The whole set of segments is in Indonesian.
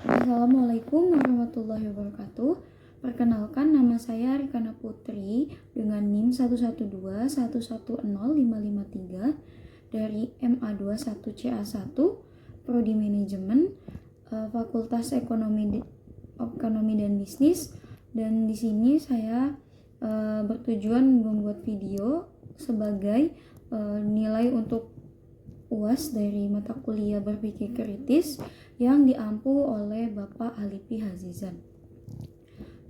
Assalamualaikum warahmatullahi wabarakatuh. Perkenalkan, nama saya Rikana Putri dengan NIM 112110553 dari MA21CA1 Prodi Manajemen, Fakultas Ekonomi dan Bisnis. Dan di sini saya bertujuan membuat video sebagai nilai untuk UAS dari mata kuliah berpikir kritis yang diampu oleh Bapak Halipi Hazizan.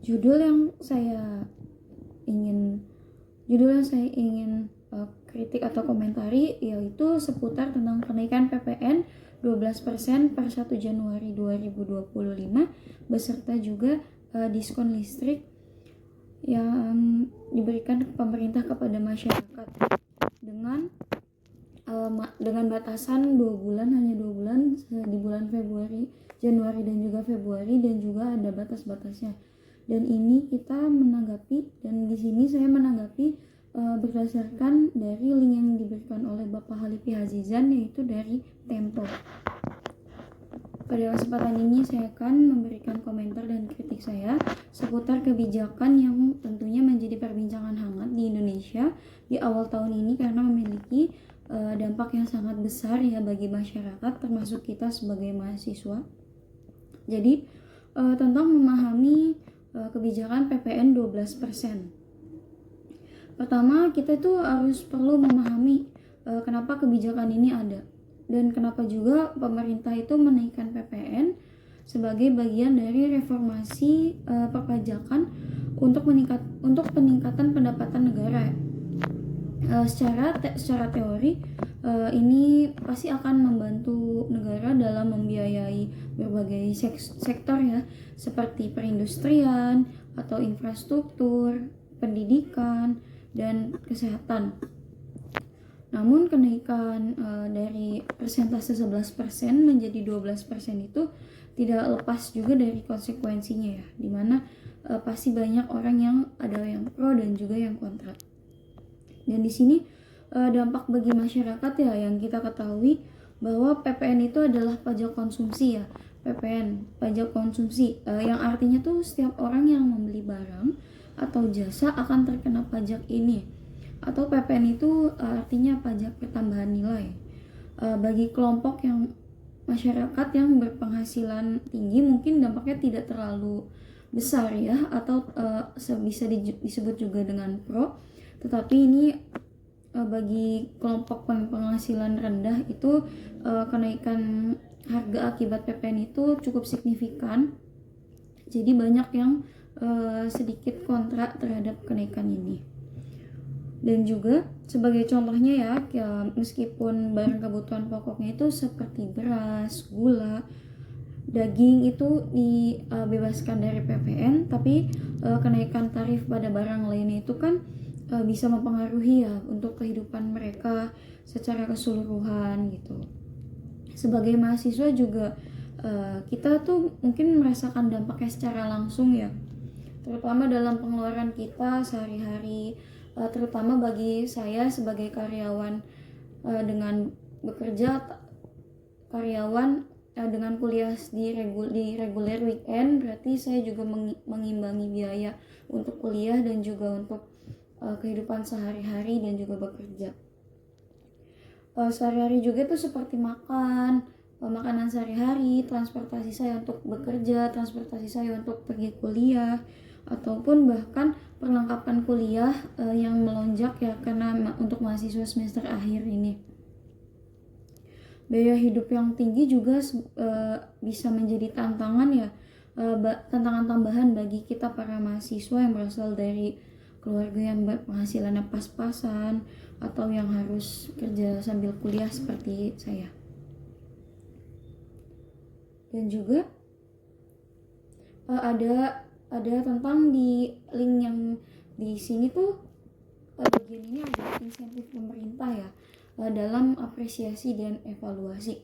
Judul yang saya ingin kritik atau komentari yaitu seputar tentang kenaikan PPN 12% per 1 Januari 2025 beserta juga diskon listrik yang diberikan pemerintah kepada masyarakat dengan batasan 2 bulan, hanya 2 bulan di bulan Januari dan juga Februari, dan juga ada batas-batasnya. Dan ini kita menanggapi, dan di sini saya menanggapi berdasarkan dari link yang diberikan oleh Bapak Halipi Hazizan, yaitu dari Tempo. Pada kesempatan ini saya akan memberikan komentar dan kritik saya seputar kebijakan yang tentunya menjadi perbincangan hangat di Indonesia di awal tahun ini karena memiliki dampak yang sangat besar ya bagi masyarakat, termasuk kita sebagai mahasiswa. Jadi tentang memahami kebijakan PPN 12%. Pertama, kita tuh harus perlu memahami kenapa kebijakan ini ada dan kenapa juga pemerintah itu menaikkan PPN sebagai bagian dari reformasi perpajakan untuk peningkatan pendapatan negara. Secara teori ini pasti akan membantu negara dalam membiayai berbagai sektor ya, seperti perindustrian atau infrastruktur, pendidikan, dan kesehatan. Namun kenaikan dari persentase 11% menjadi 12% itu tidak lepas juga dari konsekuensinya ya, dimana pasti banyak orang yang ada yang pro dan juga yang kontra. Dan di sini dampak bagi masyarakat ya, yang kita ketahui bahwa PPN itu adalah pajak konsumsi ya. PPN, pajak konsumsi, yang artinya tuh setiap orang yang membeli barang atau jasa akan terkena pajak ini. Atau PPN itu artinya pajak pertambahan nilai. Bagi kelompok yang masyarakat yang berpenghasilan tinggi mungkin dampaknya tidak terlalu besar ya, atau bisa disebut juga dengan pro. Tetapi ini bagi kelompok penghasilan rendah itu kenaikan harga akibat PPN itu cukup signifikan. Jadi banyak yang sedikit kontra terhadap kenaikan ini. Dan juga sebagai contohnya ya, meskipun barang kebutuhan pokoknya itu seperti beras, gula, daging itu dibebaskan dari PPN, tapi kenaikan tarif pada barang lainnya itu kan bisa mempengaruhi ya untuk kehidupan mereka secara keseluruhan gitu. Sebagai mahasiswa juga kita tuh mungkin merasakan dampaknya secara langsung ya, terutama dalam pengeluaran kita sehari-hari, terutama bagi saya sebagai karyawan dengan dengan kuliah di reguler weekend, berarti saya juga mengimbangi biaya untuk kuliah dan juga untuk kehidupan sehari-hari dan juga bekerja. Sehari-hari juga tuh seperti makanan sehari-hari, transportasi saya untuk bekerja, transportasi saya untuk pergi kuliah, ataupun bahkan perlengkapan kuliah yang melonjak ya karena untuk mahasiswa semester akhir ini. Biaya hidup yang tinggi juga bisa menjadi tantangan ya, tantangan tambahan bagi kita para mahasiswa yang berasal dari keluarga yang berpenghasilannya pas-pasan atau yang harus kerja sambil kuliah seperti saya. Dan juga ada tentang di link yang di sini tuh bagian ini ada insentif pemerintah ya dalam apresiasi dan evaluasi.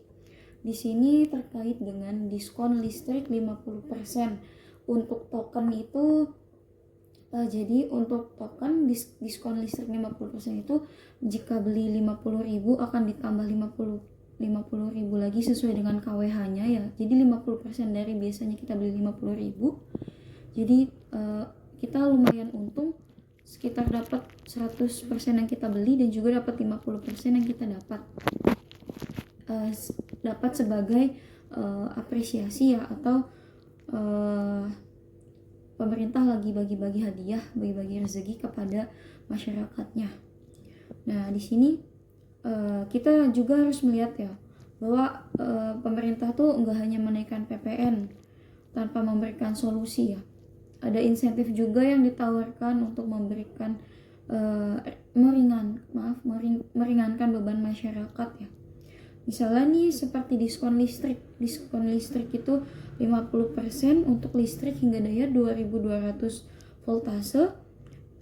Di sini terkait dengan diskon listrik 50%. Untuk token itu jadi untuk token diskon listrik 50% itu jika beli 50.000 akan ditambah 50 50.000 lagi sesuai dengan KWH-nya ya. Jadi 50% dari biasanya kita beli 50.000. Jadi kita lumayan untung, sekitar dapat 100% yang kita beli dan juga dapat 50% yang kita dapat sebagai apresiasi ya, atau pemerintah lagi bagi-bagi hadiah, bagi-bagi rezeki kepada masyarakatnya. Nah, di sini kita juga harus melihat ya bahwa pemerintah tuh nggak hanya menaikkan PPN tanpa memberikan solusi ya. Ada insentif juga yang ditawarkan untuk memberikan meringankan beban masyarakat ya. Misalnya nih seperti diskon listrik itu 50% untuk listrik hingga daya 2200 voltase.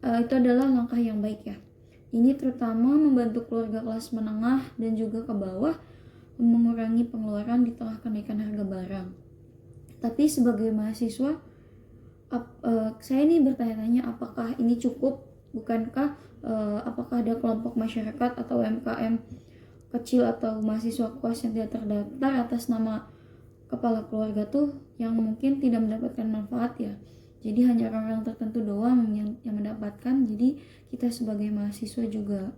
Itu adalah langkah yang baik ya. Ini terutama membantu keluarga kelas menengah dan juga ke bawah mengurangi pengeluaran di tengah kenaikan harga barang. Tapi sebagai mahasiswa, saya ini bertanya-tanya apakah ini cukup, bukankah apakah ada kelompok masyarakat atau UMKM kecil atau mahasiswa koas yang tidak terdaftar atas nama kepala keluarga tuh yang mungkin tidak mendapatkan manfaat ya. Jadi hanya orang-orang tertentu doang yang mendapatkan. Jadi kita sebagai mahasiswa juga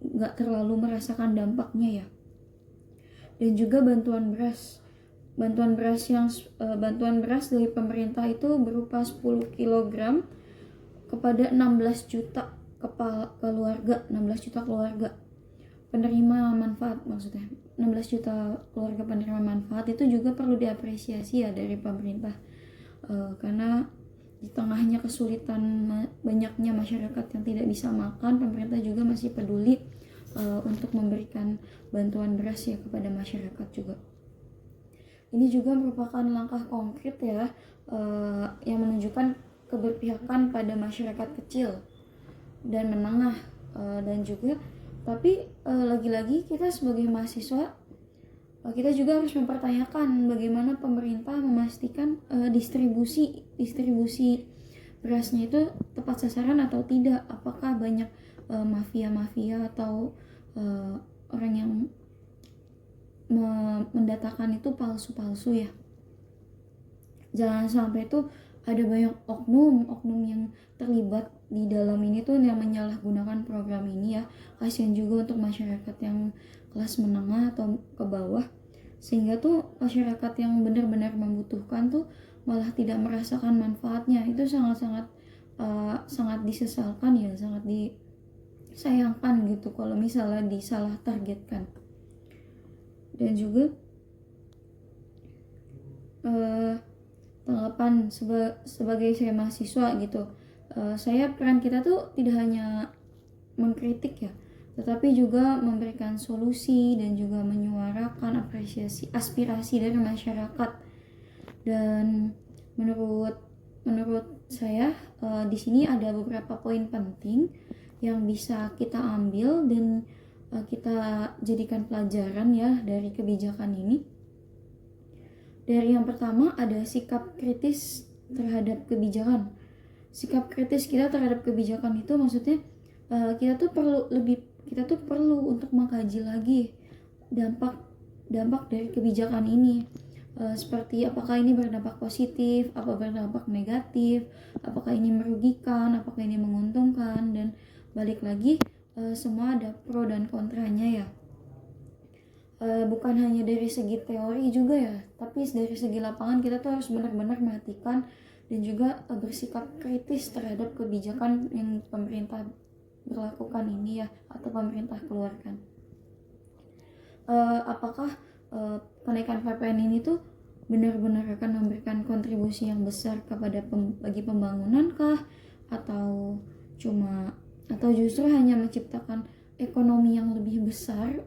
nggak terlalu merasakan dampaknya ya. Dan juga bantuan beras dari pemerintah itu berupa 10 kg kepada 16 juta keluarga penerima manfaat, maksudnya 16 juta keluarga penerima manfaat itu juga perlu diapresiasi ya dari pemerintah, karena di tengahnya kesulitan banyaknya masyarakat yang tidak bisa makan, pemerintah juga masih peduli untuk memberikan bantuan beras ya kepada masyarakat juga. Ini juga merupakan langkah konkret ya, yang menunjukkan keberpihakan pada masyarakat kecil dan menengah, dan juga tapi lagi-lagi kita sebagai mahasiswa kita juga harus mempertanyakan bagaimana pemerintah memastikan distribusi berasnya itu tepat sasaran atau tidak. Apakah banyak mafia-mafia atau orang yang mendatakan itu palsu-palsu ya. Jangan sampai itu ada banyak oknum yang terlibat di dalam ini tuh yang menyalahgunakan program ini ya. Kasihan juga untuk masyarakat yang kelas menengah atau ke bawah, sehingga tuh masyarakat yang benar-benar membutuhkan tuh malah tidak merasakan manfaatnya. Itu sangat disesalkan ya, sangat disayangkan gitu kalau misalnya disalah targetkan. Dan juga tanggapan sebagai saya mahasiswa gitu, peran kita tuh tidak hanya mengkritik ya, tetapi juga memberikan solusi dan juga menyuarakan aspirasi dari masyarakat. Dan menurut saya di sini ada beberapa poin penting yang bisa kita ambil dan kita jadikan pelajaran ya dari kebijakan ini. Dari yang pertama ada sikap kritis terhadap kebijakan. Sikap kritis kita terhadap kebijakan itu maksudnya kita tuh perlu untuk mengkaji lagi dampak dari kebijakan ini, seperti apakah ini berdampak positif, apa berdampak negatif, apakah ini merugikan, apakah ini menguntungkan, dan balik lagi semua ada pro dan kontranya ya. Bukan hanya dari segi teori juga ya, tapi dari segi lapangan kita tuh harus benar-benar memperhatikan dan juga bersikap kritis terhadap kebijakan yang pemerintah berlakukan ini ya, atau pemerintah keluarkan. Apakah kenaikan PPN ini tuh benar-benar akan memberikan kontribusi yang besar bagi pembangunan kah, atau justru hanya menciptakan ekonomi yang lebih besar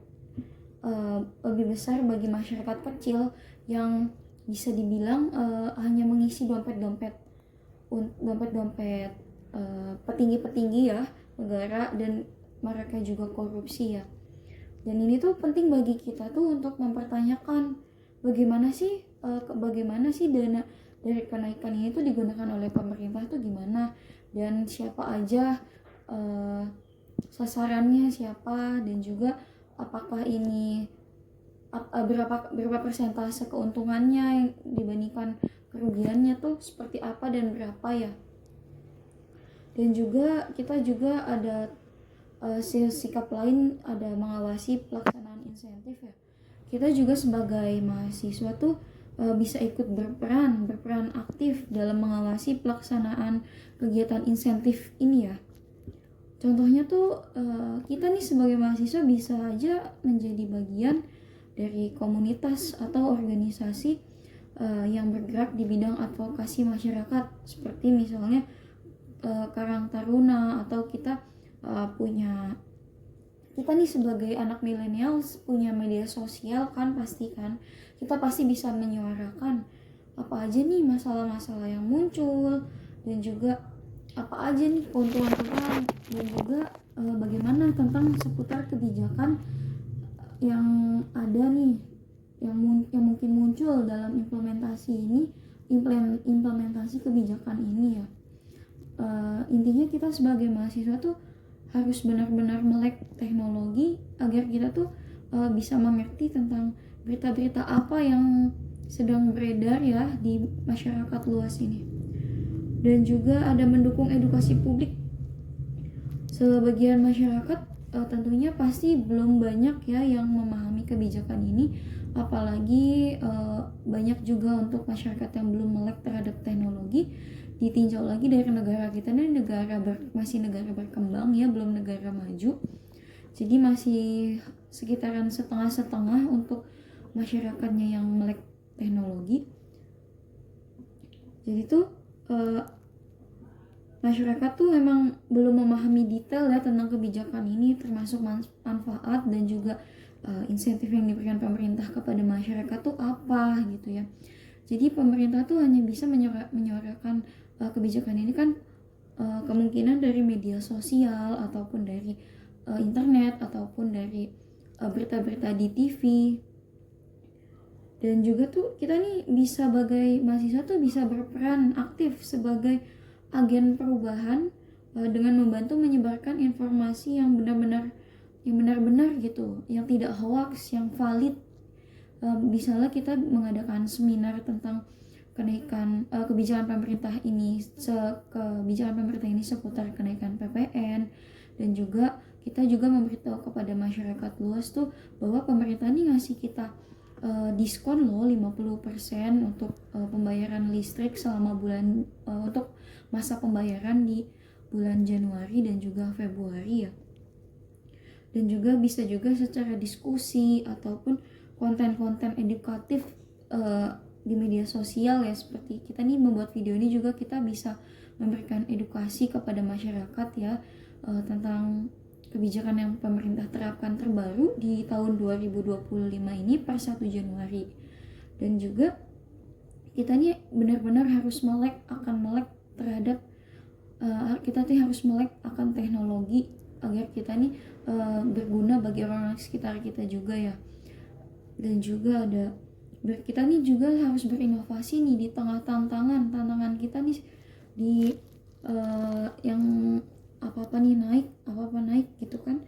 bagi masyarakat kecil yang bisa dibilang hanya mengisi dompet petinggi-petinggi ya negara, dan mereka juga korupsi ya. Dan ini tuh penting bagi kita tuh untuk mempertanyakan bagaimana sih dana dari kenaikan ini tuh digunakan oleh pemerintah tuh gimana, dan siapa aja sasarannya siapa, dan juga apakah ini berapa persentase keuntungannya yang dibandingkan kerugiannya tuh seperti apa dan berapa ya. Dan juga kita juga ada sikap lain, ada mengawasi pelaksanaan insentif ya. Kita juga sebagai mahasiswa tuh bisa ikut berperan aktif dalam mengawasi pelaksanaan kegiatan insentif ini ya. Contohnya tuh kita nih sebagai mahasiswa bisa aja menjadi bagian dari komunitas atau organisasi yang bergerak di bidang advokasi masyarakat, seperti misalnya Karang Taruna, atau kita nih sebagai anak milenial punya media sosial kan, kita pasti bisa menyuarakan apa aja nih masalah-masalah yang muncul, dan juga apa aja nih keuntungan, dan juga bagaimana tentang seputar kebijakan yang ada nih, yang mungkin muncul dalam implementasi kebijakan ini ya. Intinya kita sebagai mahasiswa tuh harus benar-benar melek teknologi agar kita tuh bisa mengerti tentang berita-berita apa yang sedang beredar ya di masyarakat luas ini. Dan juga ada mendukung edukasi publik. Sebagian masyarakat tentunya pasti belum banyak ya yang memahami kebijakan ini, apalagi banyak juga untuk masyarakat yang belum melek terhadap teknologi. Ditinjau lagi dari negara kita ini masih negara berkembang ya, belum negara maju. Jadi masih sekitaran setengah-setengah untuk masyarakatnya yang melek teknologi. Jadi tuh masyarakat tuh memang belum memahami detail ya tentang kebijakan ini, termasuk manfaat dan juga insentif yang diberikan pemerintah kepada masyarakat tuh apa gitu ya. Jadi pemerintah tuh hanya bisa menyuarakan kebijakan ini kan kemungkinan dari media sosial, ataupun dari internet, ataupun dari berita-berita di TV. Dan juga tuh kita nih bisa sebagai mahasiswa tuh bisa berperan aktif sebagai agen perubahan dengan membantu menyebarkan informasi yang benar-benar gitu, yang tidak hoax, yang valid. Misalnya kita mengadakan seminar tentang kenaikan kebijakan pemerintah ini seputar kenaikan PPN, dan juga kita juga memberitahu kepada masyarakat luas tuh bahwa pemerintah ini ngasih kita diskon loh 50% untuk pembayaran listrik selama untuk masa pembayaran di bulan Januari dan juga Februari ya. Dan juga bisa juga secara diskusi ataupun konten-konten edukatif di media sosial ya, seperti kita nih membuat video ini juga kita bisa memberikan edukasi kepada masyarakat ya tentang kebijakan yang pemerintah terapkan terbaru di tahun 2025 ini per 1 Januari. Dan juga kita nih benar-benar harus melek terhadap kita tuh harus melek akan teknologi agar kita nih berguna bagi orang sekitar kita juga ya. Dan juga kita nih juga harus berinovasi nih di tengah tantangan kita nih di yang apa-apa naik gitu kan.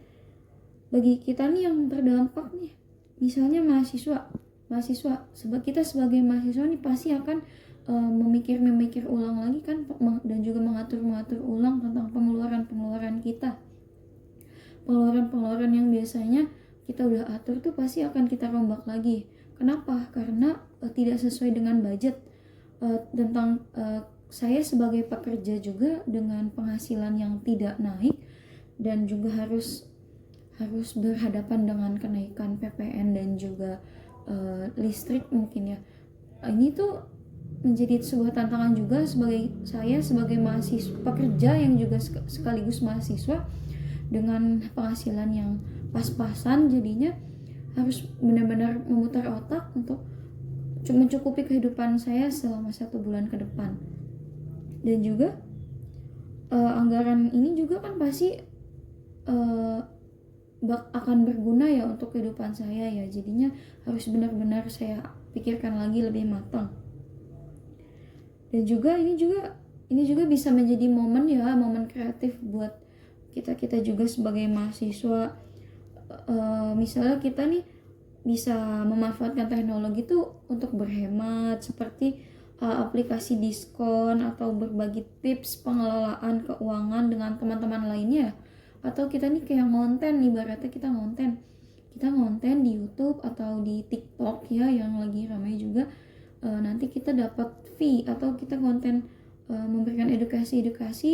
Bagi kita nih yang terdampak nih, misalnya mahasiswa kita sebagai mahasiswa nih pasti akan memikir ulang lagi kan, dan juga mengatur ulang tentang pengeluaran kita. Pengeluaran yang biasanya kita udah atur tuh pasti akan kita rombak lagi. Kenapa? Karena tidak sesuai dengan budget. Saya sebagai pekerja juga dengan penghasilan yang tidak naik, dan juga harus berhadapan dengan kenaikan PPN dan juga listrik mungkin ya. Ini tuh menjadi sebuah tantangan juga sebagai mahasiswa pekerja yang juga sekaligus mahasiswa dengan penghasilan yang pas-pasan. Jadinya harus benar-benar memutar otak untuk mencukupi kehidupan saya selama 1 bulan ke depan. Dan juga anggaran ini juga kan pasti akan berguna ya untuk kehidupan saya ya. Jadinya harus benar-benar saya pikirkan lagi lebih matang. Dan juga ini juga bisa menjadi momen kreatif buat kita juga sebagai mahasiswa misalnya kita nih bisa memanfaatkan teknologi itu untuk berhemat, seperti aplikasi diskon atau berbagi tips pengelolaan keuangan dengan teman-teman lainnya. Atau kita nih kayak ngonten, ibaratnya kita ngonten di YouTube atau di TikTok ya yang lagi ramai juga. Nanti kita dapat fee, atau kita konten memberikan edukasi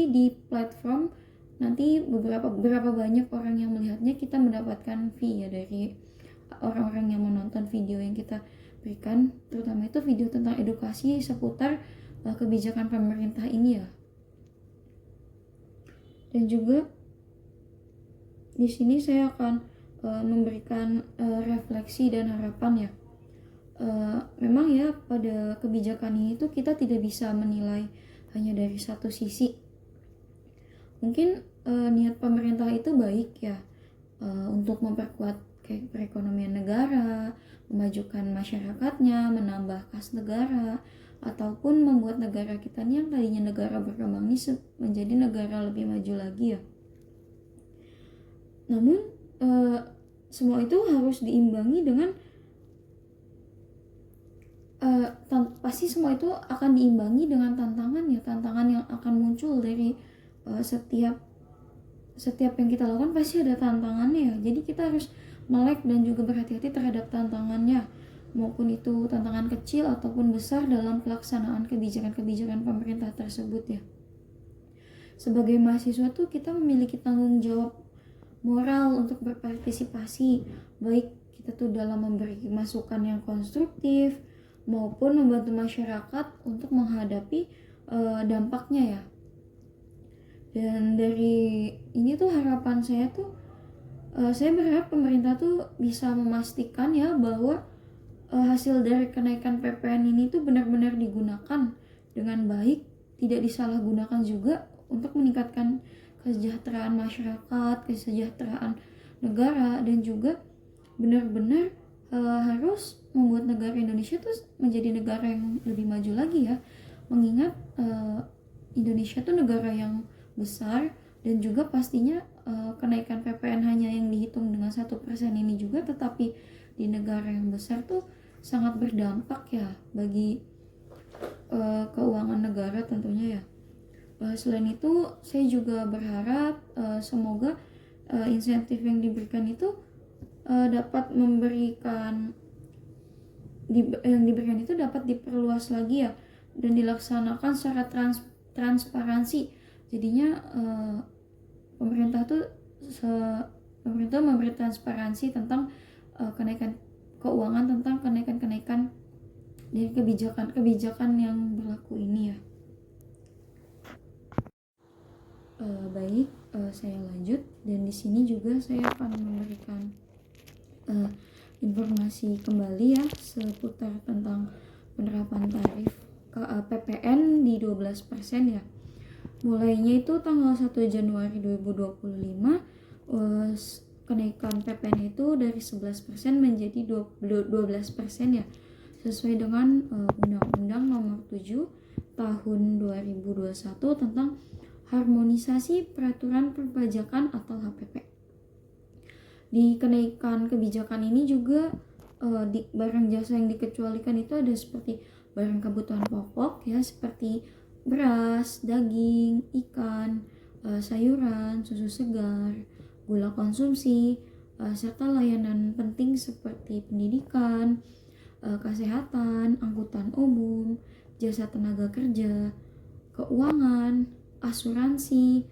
di platform, nanti berapa banyak orang yang melihatnya, kita mendapatkan fee ya dari orang-orang yang menonton video yang kita berikan, terutama itu video tentang edukasi seputar kebijakan pemerintah ini ya. Dan juga di sini saya akan memberikan refleksi dan harapan ya. Memang ya pada kebijakan ini tuh kita tidak bisa menilai hanya dari satu sisi. Mungkin niat pemerintah itu baik ya, untuk memperkuat kayak perekonomian negara, memajukan masyarakatnya, menambah kas negara, ataupun membuat negara kita nih yang tadinya negara berkembang ini menjadi negara lebih maju lagi ya. Namun semua itu harus diimbangi dengan pasti semua itu akan diimbangi dengan tantangan yang akan muncul dari setiap yang kita lakukan. Pasti ada tantangannya ya, jadi kita harus melek dan juga berhati-hati terhadap tantangannya, maupun itu tantangan kecil ataupun besar dalam pelaksanaan kebijakan-kebijakan pemerintah tersebut ya. Sebagai mahasiswa tuh kita memiliki tanggung jawab moral untuk berpartisipasi, baik kita tuh dalam memberi masukan yang konstruktif maupun membantu masyarakat untuk menghadapi dampaknya ya. Dan dari ini tuh harapan saya tuh, saya berharap pemerintah tuh bisa memastikan ya bahwa hasil dari kenaikan PPN ini tuh benar-benar digunakan dengan baik, tidak disalahgunakan juga untuk meningkatkan kesejahteraan masyarakat, kesejahteraan negara, dan juga benar-benar harus membuat negara Indonesia tuh menjadi negara yang lebih maju lagi ya. Mengingat Indonesia tuh negara yang besar, dan juga pastinya kenaikan PPN hanya yang dihitung dengan 1% ini juga, tetapi di negara yang besar tuh sangat berdampak ya bagi keuangan negara tentunya ya. Selain itu saya juga berharap semoga insentif yang diberikan itu dapat dapat diperluas lagi ya, dan dilaksanakan secara transparansi. Jadinya pemerintah memberi transparansi tentang kenaikan keuangan, tentang kenaikan dari kebijakan yang berlaku ini ya. Baik, saya lanjut, dan di sini juga saya akan memberikan informasi kembali ya seputar tentang penerapan tarif PPN di 12% ya. Mulainya itu tanggal 1 Januari 2025, kenaikan PPN itu dari 11% menjadi 12% ya, sesuai dengan Undang-Undang Nomor 7 Tahun 2021 tentang Harmonisasi Peraturan Perpajakan atau HPP. Di kenaikan kebijakan ini juga di barang jasa yang dikecualikan itu ada seperti barang kebutuhan pokok ya, seperti beras, daging, ikan, sayuran, susu segar, gula konsumsi, serta layanan penting seperti pendidikan, kesehatan, angkutan umum, jasa tenaga kerja, keuangan, asuransi,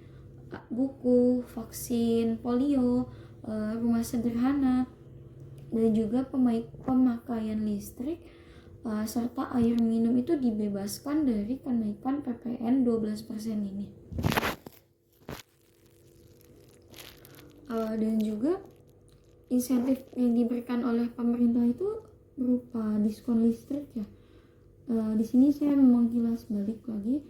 buku, vaksin, polio, rumah sederhana, dan juga pemakaian listrik serta air minum itu dibebaskan dari kenaikan PPN 12% ini. Dan juga insentif yang diberikan oleh pemerintah itu berupa diskon listrik ya. Di sini saya mengkilas balik lagi.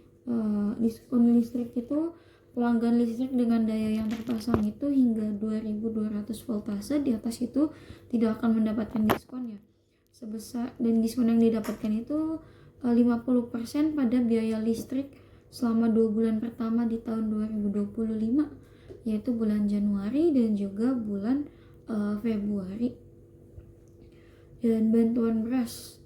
Diskon listrik itu pelanggan listrik dengan daya yang terpasang itu hingga 2200 voltase di atas itu tidak akan mendapatkan diskon ya. Dan diskon yang didapatkan itu 50% pada biaya listrik selama 2 bulan pertama di tahun 2025, yaitu bulan Januari dan juga bulan Februari. Dan bantuan beras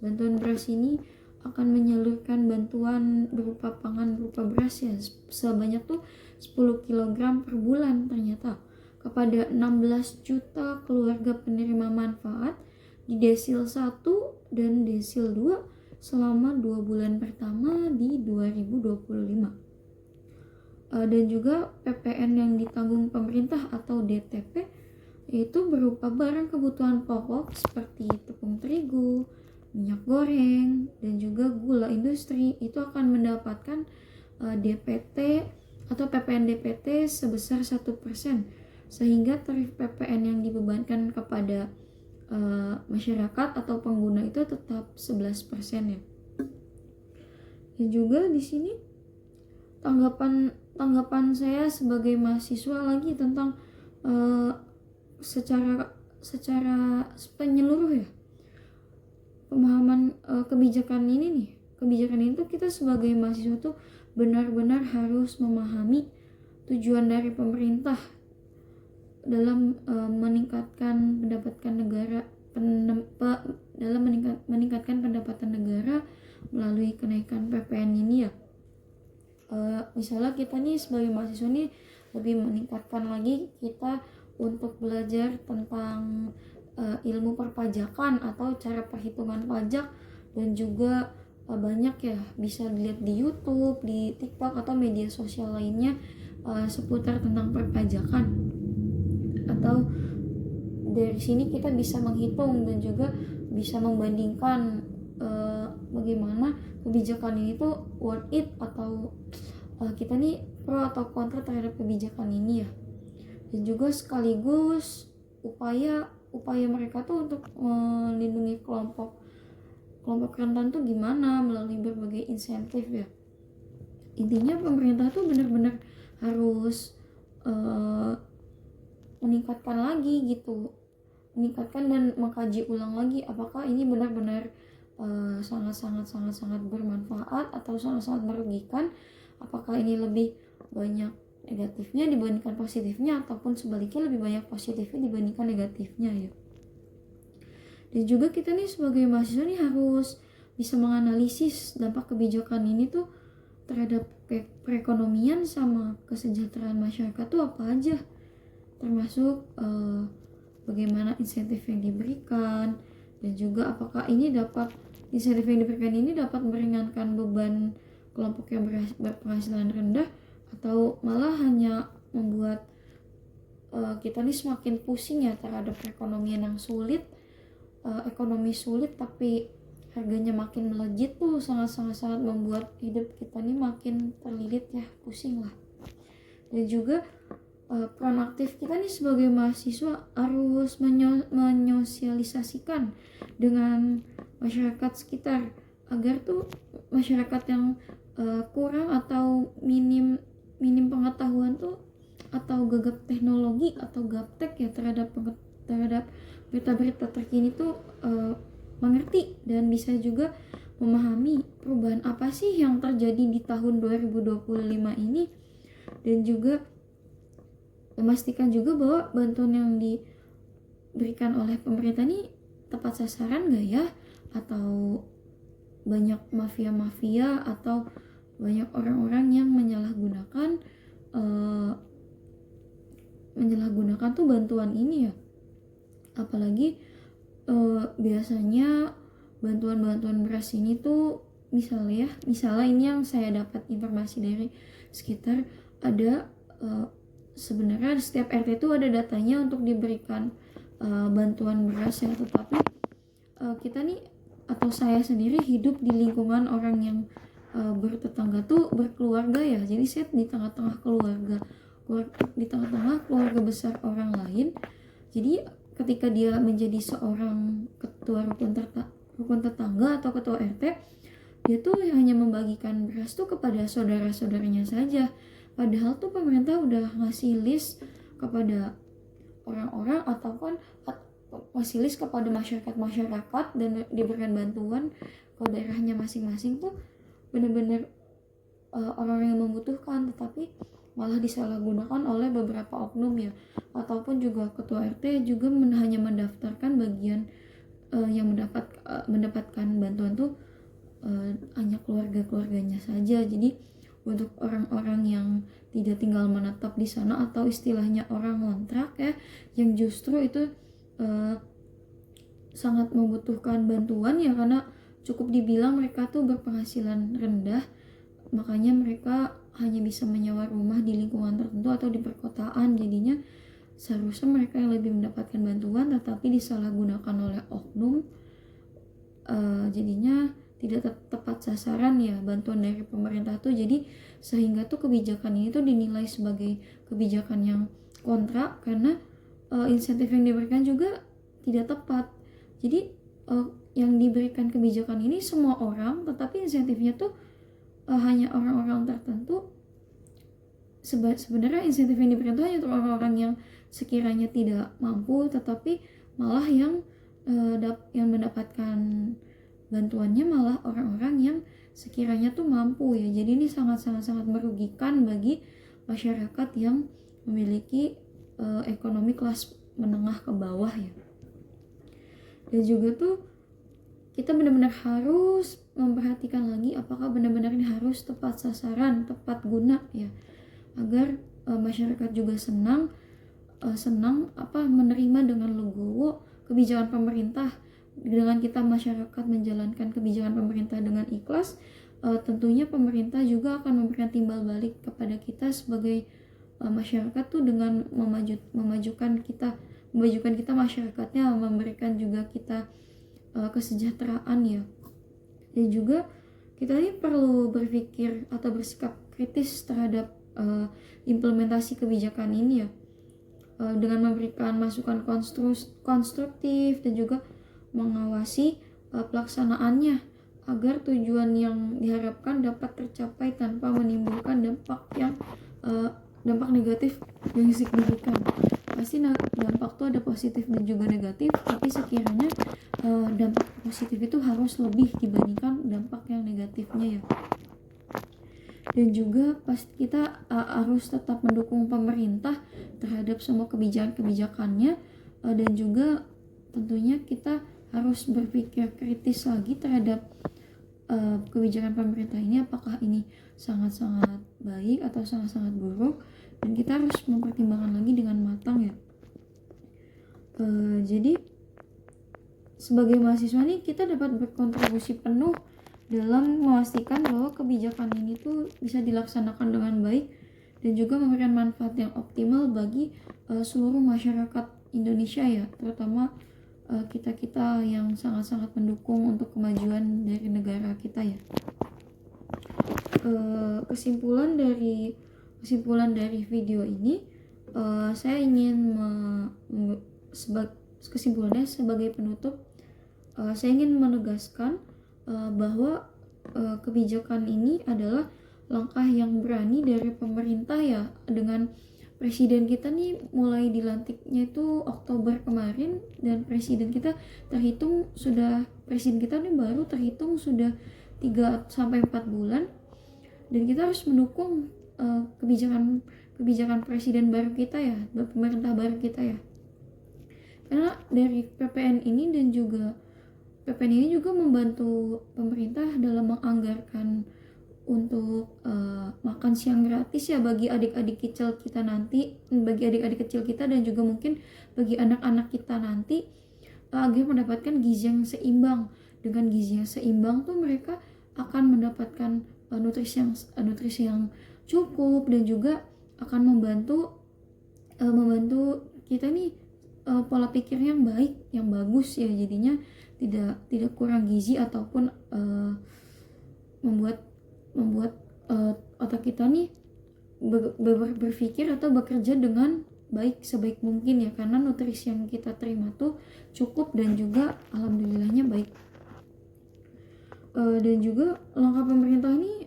ini akan menyalurkan bantuan berupa pangan berupa beras ya sebanyak tuh 10 kg per bulan ternyata kepada 16 juta keluarga penerima manfaat di desil 1 dan desil 2 selama 2 bulan pertama di 2025. Dan juga PPN yang ditanggung pemerintah atau DTP yaitu berupa barang kebutuhan pokok seperti tepung terigu, minyak goreng, dan juga gula industri itu akan mendapatkan DPT atau PPN DPT sebesar 1%, sehingga tarif PPN yang dibebankan kepada masyarakat atau pengguna itu tetap 11% ya. Dan juga di sini tanggapan saya sebagai mahasiswa lagi tentang secara penyeluruh ya pemahaman kebijakan ini tuh kita sebagai mahasiswa tuh benar-benar harus memahami tujuan dari pemerintah dalam meningkatkan meningkatkan pendapatan negara melalui kenaikan PPN ini ya. Misalnya kita nih sebagai mahasiswa nih lebih meningkatkan lagi kita untuk belajar tentang ilmu perpajakan atau cara perhitungan pajak, dan juga banyak ya bisa dilihat di YouTube, di TikTok atau media sosial lainnya seputar tentang perpajakan. Atau dari sini kita bisa menghitung dan juga bisa membandingkan bagaimana kebijakan ini tuh worth it atau kita nih pro atau kontra terhadap kebijakan ini ya. Dan juga sekaligus upaya mereka tuh untuk melindungi kelompok rentan tuh gimana melalui berbagai insentif ya. Intinya pemerintah tuh benar-benar harus meningkatkan dan mengkaji ulang lagi apakah ini benar-benar sangat bermanfaat atau sangat merugikan, apakah ini lebih banyak negatifnya dibandingkan positifnya ataupun sebaliknya lebih banyak positifnya dibandingkan negatifnya ya. Dan juga kita nih sebagai mahasiswa nih harus bisa menganalisis dampak kebijakan ini tuh terhadap perekonomian sama kesejahteraan masyarakat tuh apa aja, termasuk bagaimana insentif yang diberikan, dan juga apakah insentif yang diberikan ini dapat meringankan beban kelompok yang berpenghasilan rendah atau malah hanya membuat kita nih semakin pusing ya terhadap perekonomian yang sulit, ekonomi sulit tapi harganya makin melejit tuh sangat membuat hidup kita nih makin terlilit ya, pusing lah. Dan juga peran aktif kita nih sebagai mahasiswa harus menyosialisasikan dengan masyarakat sekitar agar tuh masyarakat yang kurang atau minim pengetahuan tuh atau gagap teknologi atau gaptek ya terhadap berita-berita terkini tuh mengerti dan bisa juga memahami perubahan apa sih yang terjadi di tahun 2025 ini, dan juga memastikan juga bahwa bantuan yang diberikan oleh pemerintah ini tepat sasaran gak ya, atau banyak mafia atau banyak orang-orang yang menyalahgunakan tuh bantuan ini ya. Apalagi biasanya bantuan beras ini tuh misalnya ini yang saya dapat informasi dari sekitar ada sebenarnya setiap RT itu ada datanya untuk diberikan bantuan beras ya, tetapi kita nih atau saya sendiri hidup di lingkungan orang yang bertetangga tuh berkeluarga ya, jadi saya di tengah-tengah keluarga besar orang lain. Jadi ketika dia menjadi seorang ketua rukun tetangga atau ketua RT, dia tuh hanya membagikan beras tuh kepada saudara-saudaranya saja, padahal tuh pemerintah udah ngasih list kepada orang-orang ataupun ngasih list kepada masyarakat dan diberikan bantuan ke daerahnya masing-masing tuh benar-benar orang yang membutuhkan, tetapi malah disalahgunakan oleh beberapa oknum ya, ataupun juga ketua RT juga hanya mendaftarkan bagian yang mendapatkan bantuan tuh hanya keluarganya saja. Jadi untuk orang-orang yang tidak tinggal menetap di sana atau istilahnya orang ngontrak ya, yang justru itu sangat membutuhkan bantuan ya, karena cukup dibilang mereka tuh berpenghasilan rendah, makanya mereka hanya bisa menyewa rumah di lingkungan tertentu atau di perkotaan. Jadinya seharusnya mereka yang lebih mendapatkan bantuan, tetapi disalahgunakan oleh oknum. Jadinya tidak tepat sasaran ya bantuan dari pemerintah tuh. Jadi sehingga tuh kebijakan ini tuh dinilai sebagai kebijakan yang kontra, karena insentif yang diberikan juga tidak tepat. Jadi yang diberikan kebijakan ini semua orang, tetapi insentifnya tuh hanya orang-orang tertentu. Sebenarnya insentif yang diberikan itu hanya untuk orang-orang yang sekiranya tidak mampu, tetapi malah yang mendapatkan bantuannya malah orang-orang yang sekiranya tuh mampu ya. Jadi ini sangat merugikan bagi masyarakat yang memiliki ekonomi kelas menengah ke bawah ya. Dan juga tuh kita benar-benar harus memperhatikan lagi apakah benar-benar ini harus tepat sasaran, tepat guna ya, agar masyarakat juga senang menerima dengan legowo kebijakan pemerintah. Dengan kita masyarakat menjalankan kebijakan pemerintah dengan ikhlas, tentunya pemerintah juga akan memberikan timbal balik kepada kita sebagai masyarakat tuh dengan memajukan kita masyarakatnya, memberikan juga kita kesejahteraan ya. Dan juga kita ini perlu berpikir atau bersikap kritis terhadap implementasi kebijakan ini ya, dengan memberikan masukan konstruktif dan juga mengawasi pelaksanaannya agar tujuan yang diharapkan dapat tercapai tanpa menimbulkan dampak negatif yang signifikan. Pasti dampak tuh ada positif dan juga negatif, tapi sekiranya dampak positif itu harus lebih dibandingkan dampak yang negatifnya ya. Dan juga pasti kita harus tetap mendukung pemerintah terhadap semua kebijakannya, dan juga tentunya kita harus berpikir kritis lagi terhadap kebijakan pemerintah ini, apakah ini sangat-sangat baik atau sangat-sangat buruk, dan kita harus mempertimbangkan lagi dengan matang ya. Jadi sebagai mahasiswa nih kita dapat berkontribusi penuh dalam memastikan bahwa kebijakan ini tuh bisa dilaksanakan dengan baik dan juga memberikan manfaat yang optimal bagi seluruh masyarakat Indonesia ya, terutama kita yang sangat-sangat mendukung untuk kemajuan dari negara kita ya. Kesimpulan dari video ini, saya ingin kesimpulannya sebagai penutup, saya ingin menegaskan bahwa kebijakan ini adalah langkah yang berani dari pemerintah ya, dengan presiden kita nih mulai dilantiknya itu Oktober kemarin, dan presiden kita nih baru terhitung sudah 3-4 bulan, dan kita harus mendukung kebijakan presiden baru kita ya, pemerintah baru kita ya. Karena dari PPN ini juga membantu pemerintah dalam menganggarkan untuk makan siang gratis ya bagi adik-adik kecil kita nanti, bagi adik-adik kecil kita dan juga mungkin bagi anak-anak kita nanti, agar mendapatkan gizi yang seimbang. Dengan gizi yang seimbang tuh mereka akan mendapatkan nutrisi yang cukup, dan juga akan membantu kita nih pola pikir yang baik, yang bagus ya, jadinya tidak kurang gizi ataupun membuat otak kita nih berpikir atau bekerja dengan baik sebaik mungkin ya, karena nutrisi yang kita terima tuh cukup dan juga alhamdulillahnya baik. Dan juga langkah pemerintah ini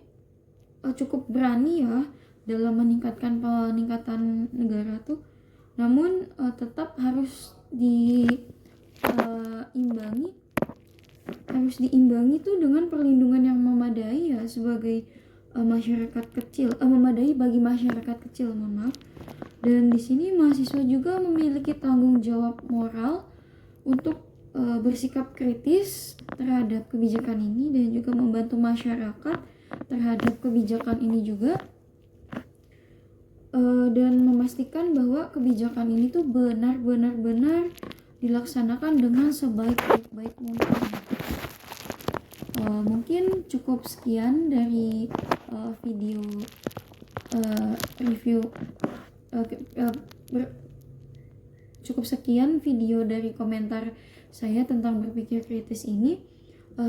cukup berani ya dalam peningkatan negara tuh, namun tetap harus diimbangi tuh dengan perlindungan yang memadai ya, sebagai masyarakat kecil, memadai bagi masyarakat kecil, mohon maaf. Dan di sini mahasiswa juga memiliki tanggung jawab moral untuk bersikap kritis terhadap kebijakan ini dan juga membantu masyarakat terhadap kebijakan ini juga, dan memastikan bahwa kebijakan ini tuh benar-benar dilaksanakan dengan sebaik-baik mungkin. Mungkin cukup sekian dari video review cukup sekian video dari komentar saya tentang berpikir kritis ini.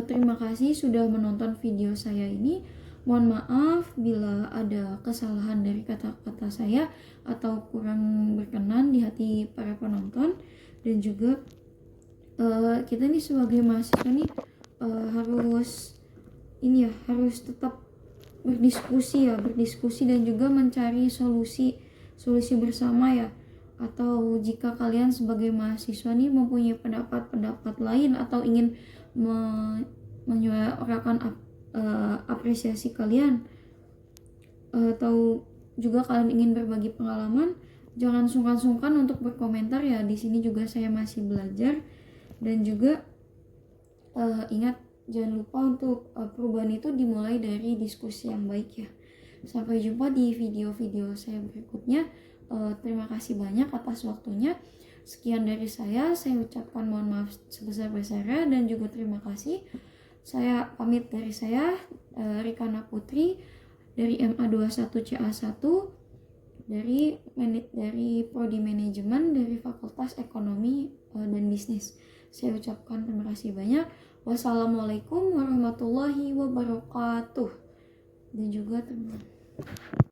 Terima kasih sudah menonton video saya ini. Mohon maaf bila ada kesalahan dari kata-kata saya atau kurang berkenan di hati para penonton. Dan juga kita nih sebagai mahasiswa nih harus tetap berdiskusi dan juga mencari solusi bersama ya. Atau jika kalian sebagai mahasiswa nih mempunyai pendapat lain atau ingin menyuarakan apresiasi kalian, atau juga kalian ingin berbagi pengalaman, jangan sungkan-sungkan untuk berkomentar ya. Di sini juga saya masih belajar. Dan juga ingat, jangan lupa untuk perubahan itu dimulai dari diskusi yang baik ya. Sampai jumpa di video-video saya berikutnya. Terima kasih banyak atas waktunya. Sekian dari saya ucapkan mohon maaf sebesar-besarnya dan juga terima kasih. Saya pamit dari saya, Rikana Putri dari MA21CA1 dari Prodi Manajemen dari Fakultas Ekonomi dan Bisnis. Saya ucapkan terima kasih banyak. Wassalamualaikum warahmatullahi wabarakatuh. Dan juga terima kasih.